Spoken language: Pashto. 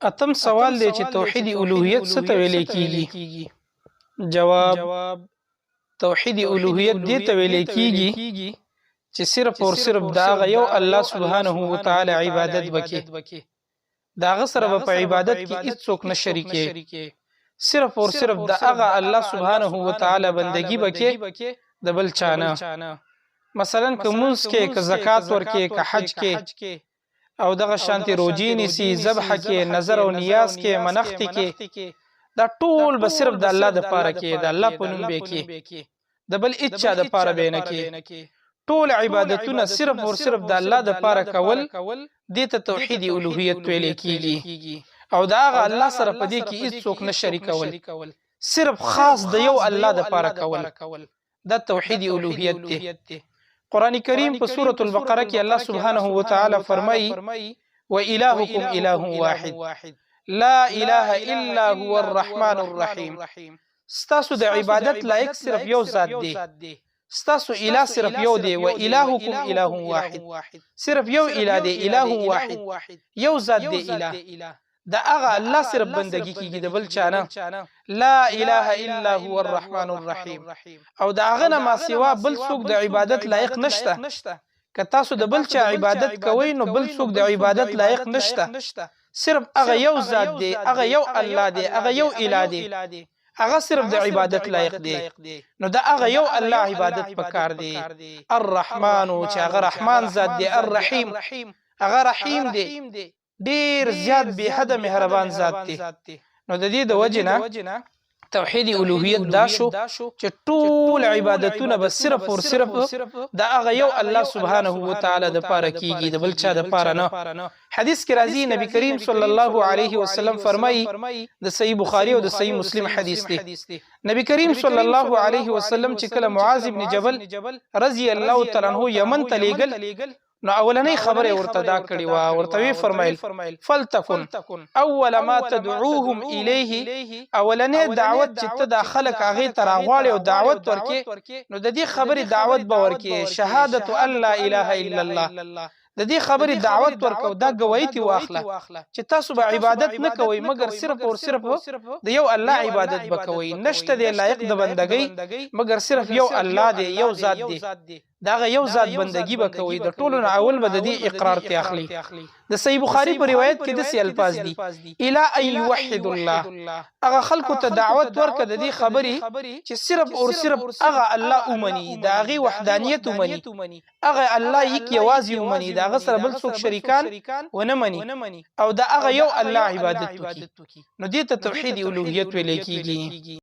اتم سوال دی چې توحید الوهیت څه ته ویل کیږي؟ جواب: توحید الوهیت دې ته ویل کیږي چې صرف او صرف دا یو الله سبحانه و تعالی عبادت وکړي، دا سره په عبادت کې هیڅوک نه شریکي، صرف او صرف دا هغه الله سبحانه و تعالی بندگی وکړي د بل چانه. مثلا که مونږ کې، که زکات ورکې، که حج کې، او دغه شانتی روجی نیسی، ذبح کې، نظر او نیاز کې، منښت کې، دا ټول به صرف د الله د پاره کې، د الله په نوم به کې، د بل اچا د پاره به نه کې. ټول عبادتونه صرف او صرف د الله د پاره کول، دې ته توحید الوهیت ویل کیږي. او دا هغه الله سره په دې کې هیڅوک نه شریکول، صرف خاص د یو الله د پاره کول، دا توحید الوهیت دی. قرآن کریم په سورة البقره کې الله سبحانه و تعالی فرمایي: وإلهكم إله واحد لا إله إلا هو الرحمن الرحیم. ستاسو د عبادت لایق صرف یو ذات دی، ستاسو الہ صرف یو دی. وإلهكم إله واحد، صرف یو الہ دی، إله واحد، یو ذات دی الہ، دا هغه الله صرف بندگی کیږي د بل چانه. لا اله الا هو الرحمن الرحیم. او دا هغه نه ما سوا بل څوک د عبادت لایق نشته. که تاسو د بل چا عبادت کوئ نو بل څوک د عبادت لایق نشته، صرف هغه یو ذات دی، هغه یو الله دی، هغه یو الہ دی، هغه صرف د عبادت لایق دی. نو دا هغه یو الله عبادت پکار دی. الرحمن چې هغه رحمان ذات دی، الرحیم هغه رحیم دی، ډیر زیات به حد مهربان ذات دی. نو د دې د وجنه توحید الوهیت دا شو چې ټول عبادتونه به صرف او صرف د هغه یو الله سبحانه و تعالی د پاره کیږي، د بل چا د پاره نه. حدیث کې راځي نبی کریم صلی الله علیه وسلم فرمایي، د صحیح بخاری او د صحیح مسلم حدیث دی. نبی کریم صلی الله علیه وسلم چې کله معاذ ابن جبل رضی الله تعالی عنہ یمن ته لیږل، نو اولنی خبره ورته دا کړی و، ورته فرمایل: فلتکن اول ما تدعوهم الیه. اولنی دعوت چې ته د خلک هغه ته راغواړې او دعوت ورکې، نو د دې خبرې دعوت به ورکې شهادت ان لا اله الا الله. د دې خبرې دعوت ورکو، دا گواہی تی واخله چې تاسو به عبادت نه کوئ مگر صرف او صرف د یو الله عبادت وکوئ، نشته دی لایق د بندګۍ مگر صرف یو الله دی، یو ذات دی، دا یو ذات بندگی وکوي. د ټولو نه اول به د دې اقرار ته اخلي. د صحیح بخاری په روایت کې د سی الفاظ دي: الا ان یوحد الله. هغه خلکو ته دعوت ورکړه د دې خبرې چې صرف او صرف هغه الله اومني، د هغه وحدانیت اومني، هغه الله یک یوازې اومني، د هغه سره بل څوک شریکان ونه مني، او د هغه یو الله عبادت وکړي. نو دې ته توحید الوهیت ویل کیږي.